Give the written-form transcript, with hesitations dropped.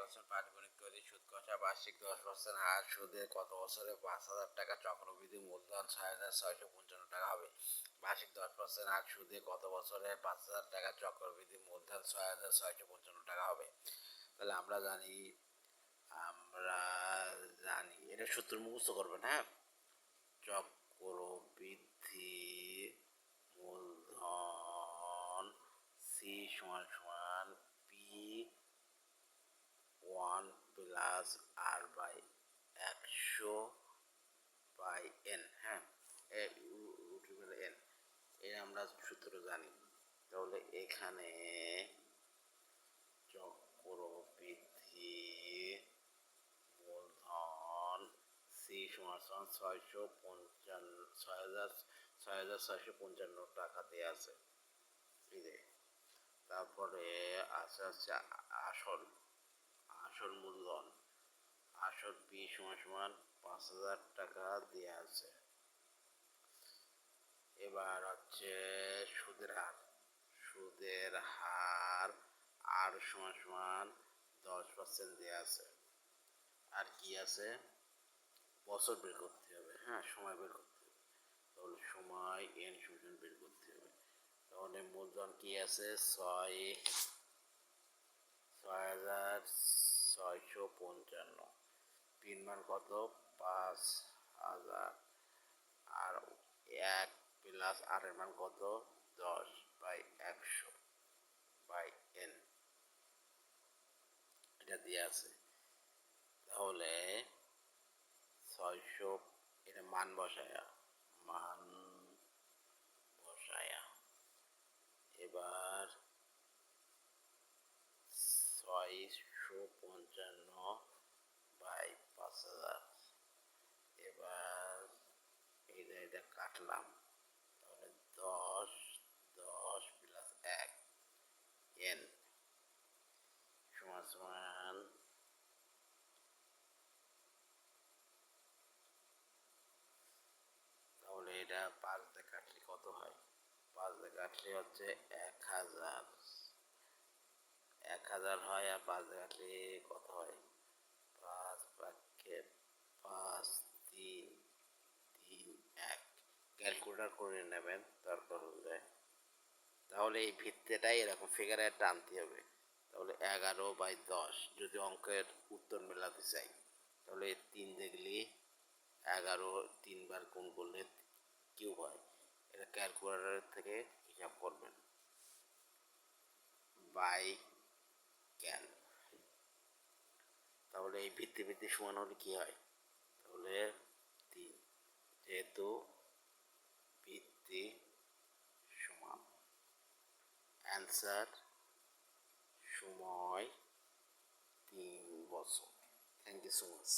আলোচনা পাটিগণিত করি। সুদ কষা বার্ষিক 10% হার সুদে কত বছরে 5,000 টাকা চক্রবৃদ্ধি মূলধন 6,655 টাকা হবে? বার্ষিক 10% হার সুদে কত বছরে 5,000 টাকা চক্রবৃদ্ধি মূলধন 6,655 টাকা হবে? তাহলে আমরা জানি এটা সূত্র মুখস্থ করবেন। হ্যাঁ, চক্রবৃদ্ধি মূলধন সি সমান সমান P1 plus R by 100/n। হ্যাঁ, এন এর আমরা সূত্র জানি। তাহলে এখানে চক্রবৃদ্ধি মূলধন সি সমান সমান 6,655 টাকা দেওয়া আছে। তারপরে আছে আসল মূলধন, আসল পি সমান সমান 5,000 টাকা দেওয়া আছে। এবার হচ্ছে সুদের হার আর সমান সমান 10% দেওয়া আছে। আর কি আছে? বছর বের করতে হবে। হ্যাঁ, সময় বের করতে হবে। তাহলে সময় এন সমান বের করতে হবে। তাহলে মূলধন কি আছে? 6,655। পিন মান কত? 5,000। আর 1 প্লাস আর এর মান কত? 10/100/n। এটা দিয়ে আছে। তাহলে 600 এটা মান বসায়া এবার 655/5,000। এবার এটা কাটলাম। তাহলে 10 প্লাস 1 n সমান সমান তাহলে এটা 5 দিয়ে কাটলে কত হয়? 5 দিয়ে কাটলে হচ্ছে 1,000 হয়। আর 5 দিয়ে কাটলে কত হয়? 5 বাক্যে 5 3 3 1। ক্যালকুলেটর করে নেবেন দরকার হলে। তাহলে এই ভিত্তিটাই এরকম ফিগারে টানতে হবে। তাহলে 11/10 যদি অঙ্কের উত্তর মেলাতে চাই, তাহলে 3 দেখলে 11 3বার গুণ করলে কিউব হয়। এটা ক্যালকুলেটরের থেকে হিসাব করবেন। বাই ক্যান। তাহলে এই ভিত্তি সমান হলে কি হয়? তাহলে 3, যেহেতু ভিত্তি সমান। অ্যান্সার সময় 3 বছর। Thank you so much.